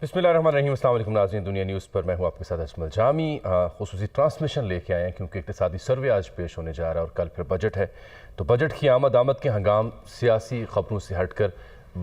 بسم اللہ الرحمن الرحیم۔ السلام علیکم ناظرین، دنیا نیوز پر میں ہوں آپ کے ساتھ اجمل جامی۔ خصوصی ٹرانسمیشن لے کے آئے ہیں کیونکہ اقتصادی سروے آج پیش ہونے جا رہا ہے اور کل پھر بجٹ ہے، تو بجٹ کی آمد کے ہنگام سیاسی خبروں سے ہٹ کر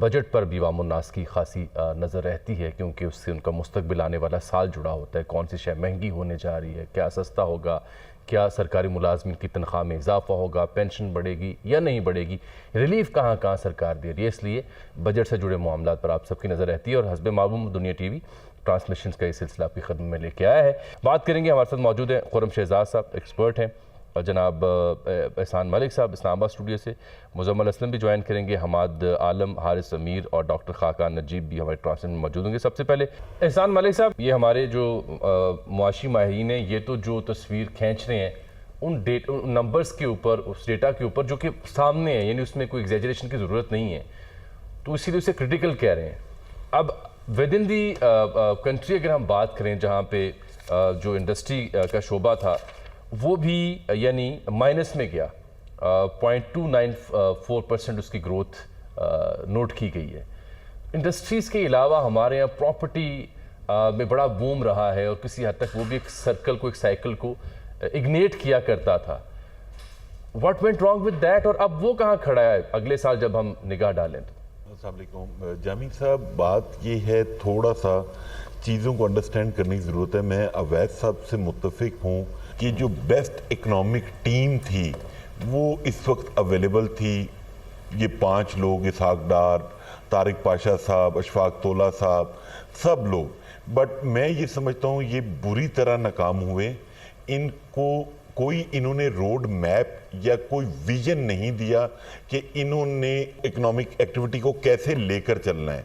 بجٹ پر بھی عوام الناس کی خاصی نظر رہتی ہے، کیونکہ اس سے ان کا مستقبل آنے والا سال جڑا ہوتا ہے۔ کون سی شے مہنگی ہونے جا رہی ہے، کیا سستا ہوگا، کیا سرکاری ملازمین کی تنخواہ میں اضافہ ہوگا، پینشن بڑھے گی یا نہیں بڑھے گی، ریلیف کہاں سرکار دے رہی ہے۔ اس لیے بجٹ سے جڑے معاملات پر آپ سب کی نظر رہتی ہے اور حسب معلوم دنیا ٹی وی ٹرانسمیشنز کا یہ سلسلہ آپ کی خدمت میں لے کے آیا ہے۔ بات کریں گے، ہمارے ساتھ موجود ہیں خرم شہزاد صاحب، ایکسپرٹ ہیں، اور جناب احسان ملک صاحب اسلام آباد اسٹوڈیو سے، مزمل اسلم بھی جوائن کریں گے، حماد عالم، حارث امیر اور ڈاکٹر خاقان نجیب بھی ہمارے ٹرانسمیشن میں موجود ہوں گے۔ سب سے پہلے احسان ملک صاحب، یہ ہمارے جو معاشی ماہرین ہیں، یہ تو جو تصویر کھینچ رہے ہیں ان نمبرز کے اوپر، اس ڈیٹا کے اوپر جو کہ سامنے ہے، یعنی اس میں کوئی ایگزیجریشن کی ضرورت نہیں ہے، تو اسی لیے اسے کرٹیکل کہہ رہے ہیں۔ اب ود ان دی کنٹری اگر ہم بات کریں، جہاں پہ جو انڈسٹری کا شعبہ تھا وہ بھی یعنی مائنس میں گیا، 0.294% اس کی گروتھ نوٹ کی گئی ہے۔ انڈسٹریز کے علاوہ ہمارے یہاں پراپرٹی میں بڑا بوم رہا ہے، اور کسی حد تک وہ بھی ایک سرکل کو، ایک سائیکل کو اگنیٹ کیا کرتا تھا۔ What went wrong with that, اور اب وہ کہاں کھڑا ہے اگلے سال جب ہم نگاہ ڈالیں تو؟ السلام علیکم جامی صاحب، بات یہ ہے تھوڑا سا چیزوں کو انڈرسٹینڈ کرنے کی ضرورت ہے۔ میں اویس صاحب سے متفق ہوں کہ جو بیسٹ اکنامک ٹیم تھی وہ اس وقت اویلیبل تھی، یہ 5 لوگ، اسحاق ڈار، طارق پاشا صاحب، اشفاق تولا صاحب، سب لوگ، بٹ میں یہ سمجھتا ہوں یہ بری طرح ناکام ہوئے۔ ان کو کوئی انہوں نے روڈ میپ یا کوئی ویژن نہیں دیا کہ انہوں نے اکنامک ایکٹیویٹی کو کیسے لے کر چلنا ہے۔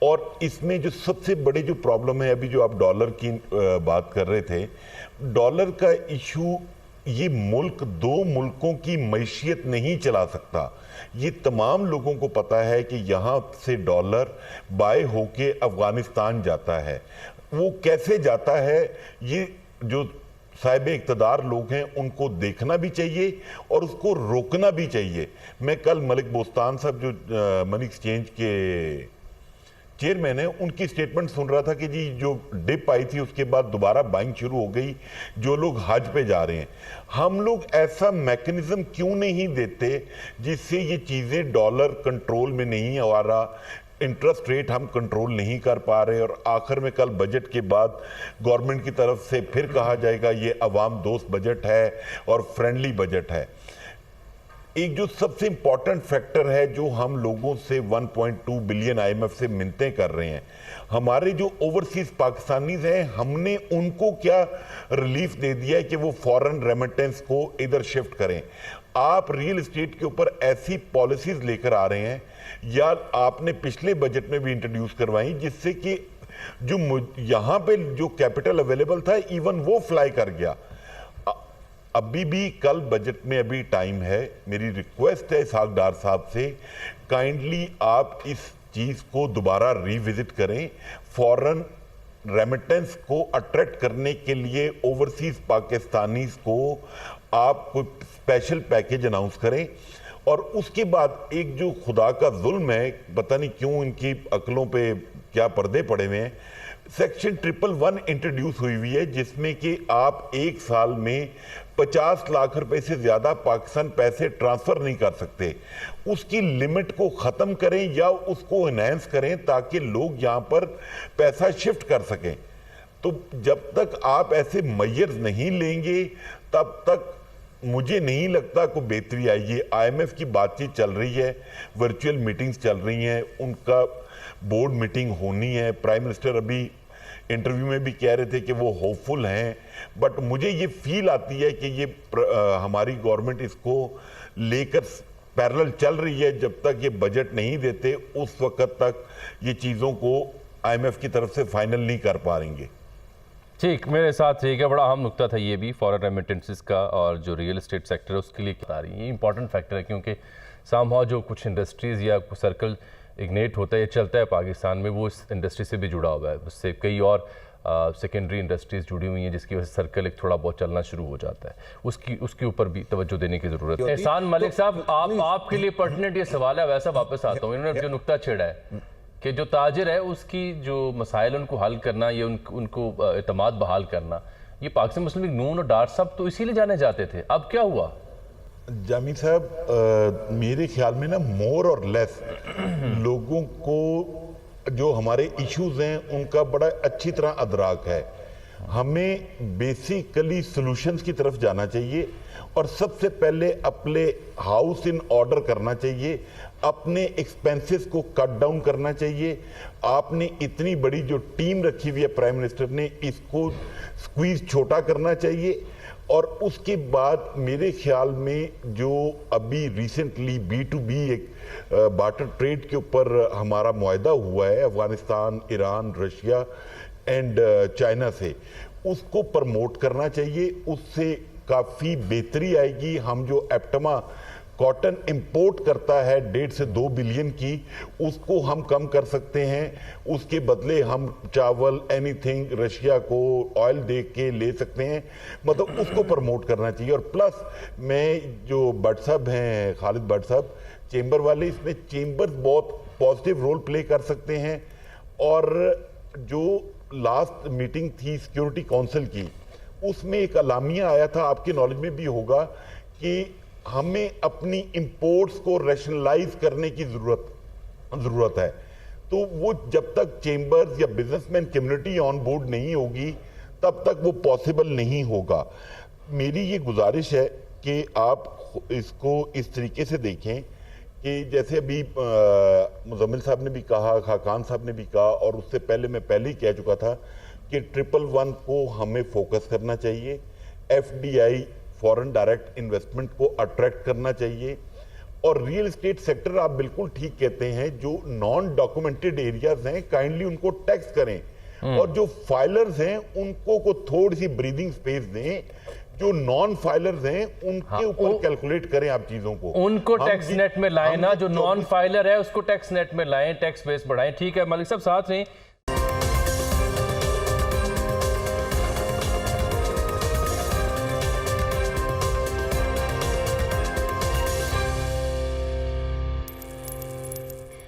اور اس میں جو سب سے بڑے جو پرابلم ہے، ابھی جو آپ ڈالر کی بات کر رہے تھے، ڈالر کا ایشو یہ ملک 2 ملکوں کی معیشت نہیں چلا سکتا۔ یہ تمام لوگوں کو پتا ہے کہ یہاں سے ڈالر بائے ہو کے افغانستان جاتا ہے۔ وہ کیسے جاتا ہے، یہ جو صاحب اقتدار لوگ ہیں ان کو دیکھنا بھی چاہیے اور اس کو روکنا بھی چاہیے۔ میں کل ملک بوستان صاحب جو منی ایکسچینج کے چیئرمین ہیں، ان کی سٹیٹمنٹ سن رہا تھا کہ جی جو ڈپ آئی تھی اس کے بعد دوبارہ بائنگ شروع ہو گئی، جو لوگ حج پہ جا رہے ہیں۔ ہم لوگ ایسا میکنزم کیوں نہیں دیتے جس سے یہ چیزیں ڈالر کنٹرول میں نہیں آ رہا، انٹرسٹ ریٹ ہم کنٹرول نہیں کر پا رہے، اور آخر میں کل بجٹ کے بعد گورنمنٹ کی طرف سے پھر کہا جائے گا یہ عوام دوست بجٹ ہے اور فرینڈلی بجٹ ہے۔ ایک جو سب سے امپورٹنٹ فیکٹر ہے جو ہم لوگوں سے 1.2 بلین آئی ایم ایف سے منتیں کر رہے ہیں، ہمارے جو اوورسیز پاکستانیز ہیں، ہم نے ان کو کیا ریلیف دے دیا ہے کہ وہ فورن ریمیٹنس کو ادھر شفٹ کریں۔ آپ ریل اسٹیٹ کے اوپر ایسی پالیسیز لے کر آ رہے ہیں، یا آپ نے پچھلے بجٹ میں بھی انٹروڈیوس کروائیں، جس سے کہ جو یہاں پہ جو کیپٹل اویلیبل تھا ایون وہ فلائی کر گیا۔ ابھی بھی کل بجٹ میں ابھی ٹائم ہے، میری ریکویسٹ ہے اسحاق ڈار صاحب سے، کائنڈلی آپ اس چیز کو دوبارہ ری وزٹ کریں۔ فورن ریمیٹنس کو اٹریکٹ کرنے کے لیے اوورسیز پاکستانیز کو آپ کوئی اسپیشل پیکیج اناؤنس کریں۔ اور اس کے بعد ایک جو خدا کا ظلم ہے، پتہ نہیں کیوں ان کی عقلوں پہ کیا پردے پڑے ہوئے ہیں، سیکشن 111 انٹروڈیوس ہوئی ہے، جس میں کہ آپ ایک سال میں 50 لاکھ روپے سے زیادہ پاکستان پیسے ٹرانسفر نہیں کر سکتے۔ اس کی لمٹ کو ختم کریں یا اس کو انہینس کریں تاکہ لوگ یہاں پر پیسہ شفٹ کر سکیں۔ تو جب تک آپ ایسے میئرز نہیں لیں گے تب تک مجھے نہیں لگتا کوئی بہتری آئے گی۔ آئی ایم ایف کی بات چیت چل رہی ہے، ورچوئل میٹنگز چل رہی ہیں، ان کا بورڈ میٹنگ ہونی ہے۔ پرائم منسٹر ابھی انٹرویو میں بھی کہہ رہے تھے کہ وہ ہوپ فل ہیں، بٹ مجھے یہ فیل آتی ہے کہ یہ ہماری گورنمنٹ اس کو لے کر پیرلل چل رہی ہے۔ جب تک یہ بجٹ نہیں دیتے اس وقت تک یہ چیزوں کو آئی ایم ایف کی طرف سے فائنل نہیں کر پا رہیں گے۔ ٹھیک، میرے ساتھ ٹھیک ہے، بڑا اہم نکتہ تھا یہ بھی، فورن ریمیٹنسز کا، اور جو ریئل اسٹیٹ سیکٹر ہے اس کے لیے بتا رہی ہے۔ یہ امپورٹنٹ فیکٹر ہے کیونکہ سامہاؤ جو کچھ انڈسٹریز یا سرکل اگنیٹ ہوتا ہے یا چلتا ہے پاکستان میں، وہ اس انڈسٹری سے بھی جڑا ہوا ہے، اس سے کئی اور سیکنڈری انڈسٹریز جڑی ہوئی ہیں جس کی وجہ سے سرکل ایک تھوڑا بہت چلنا شروع ہو جاتا ہے، اس کے اوپر بھی توجہ دینے کی ضرورت ہے۔ احسان ملک صاحب، آپ کے لیے پرٹیننٹ یہ سوال ہے، ویسا واپس آتا ہوں، انہوں نے جو نکتہ چھیڑا ہے کہ جو تاجر ہے اس کی جو مسائل ان کو حل کرنا، یہ ان کو اعتماد بحال کرنا، یہ پاکستان مسلم لیگ نون اور ڈار صاحب تو اسی لیے جانے جاتے تھے، اب کیا ہوا؟ جامی صاحب میرے خیال میں نا مور اور لیس لوگوں کو جو ہمارے ایشوز ہیں ان کا بڑا اچھی طرح ادراک ہے. ہمیں بیسیکلی سلوشنز کی طرف جانا چاہیے اور سب سے پہلے اپنے ہاؤس ان آرڈر کرنا چاہیے، اپنے ایکسپینسز کو کٹ ڈاؤن کرنا چاہیے. آپ نے اتنی بڑی جو ٹیم رکھی ہوئی ہے پرائم منسٹر نے، اس کو سکویز چھوٹا کرنا چاہیے. اور اس کے بعد میرے خیال میں جو ابھی ریسنٹلی B2B ایک بارٹر ٹریڈ کے اوپر ہمارا معاہدہ ہوا ہے Afghanistan, Iran, Russia and China سے، اس کو پرموٹ کرنا چاہیے. اس سے کافی بہتری آئے گی. ہم جو ایپٹما کاٹن امپورٹ کرتا ہے 1.5 سے 2 بلین کی، اس کو ہم کم کر سکتے ہیں. اس کے بدلے ہم چاول اینی تھنگ رشیا کو آئل دے کے لے سکتے ہیں. مطلب اس کو پرموٹ کرنا چاہیے. اور پلس میں جو بٹ صاحب ہیں، خالد بٹ صاحب چیمبر والے، اس میں چیمبر بہت پازیٹیو رول پلے کر سکتے ہیں. اور جو لاسٹ میٹنگ تھی سیکیورٹی کونسل کی، اس میں ایک اعلامیہ آیا تھا، آپ کے نالج میں بھی ہوگا، کہ ہمیں اپنی امپورٹس کو ریشنلائز کرنے کی ضرورت ہے. تو وہ جب تک چیمبرز یا business man community on board نہیں ہوگی تب تک وہ پاسبل نہیں ہوگا. میری یہ گزارش ہے کہ آپ اس کو اس طریقے سے دیکھیں کہ جیسے ابھی مزمل صاحب نے بھی کہا، خاقان صاحب نے بھی کہا، اور اس سے پہلے میں پہلے ہی کہہ چکا تھا کہ 111 کو ہمیں فوکس کرنا چاہیے. FDI فورن ڈائریکٹ انویسٹمنٹ کو اٹریکٹ کرنا چاہیے. اور ریئل اسٹیٹ سیکٹر آپ بالکل ٹھیک کہتے ہیں، جو نان ڈاکومنٹڈ ایریاز ہیں کائنڈلی ان کو ٹیکس کریں، اور جو فائلرز ہیں ان کو تھوڑی سی بریدنگ سپیس دیں. جو نان فائلرز ہیں ان کے اوپر کیلکولیٹ کریں آپ چیزوں کو، ان کو ٹیکس نیٹ میں لائیں نا. جو نان فائلر ہے اس کو ٹیکس نیٹ میں لائیں، ٹیکس بیس بڑھائیں. ٹھیک ہے ملک صاحب، ساتھ رہیں.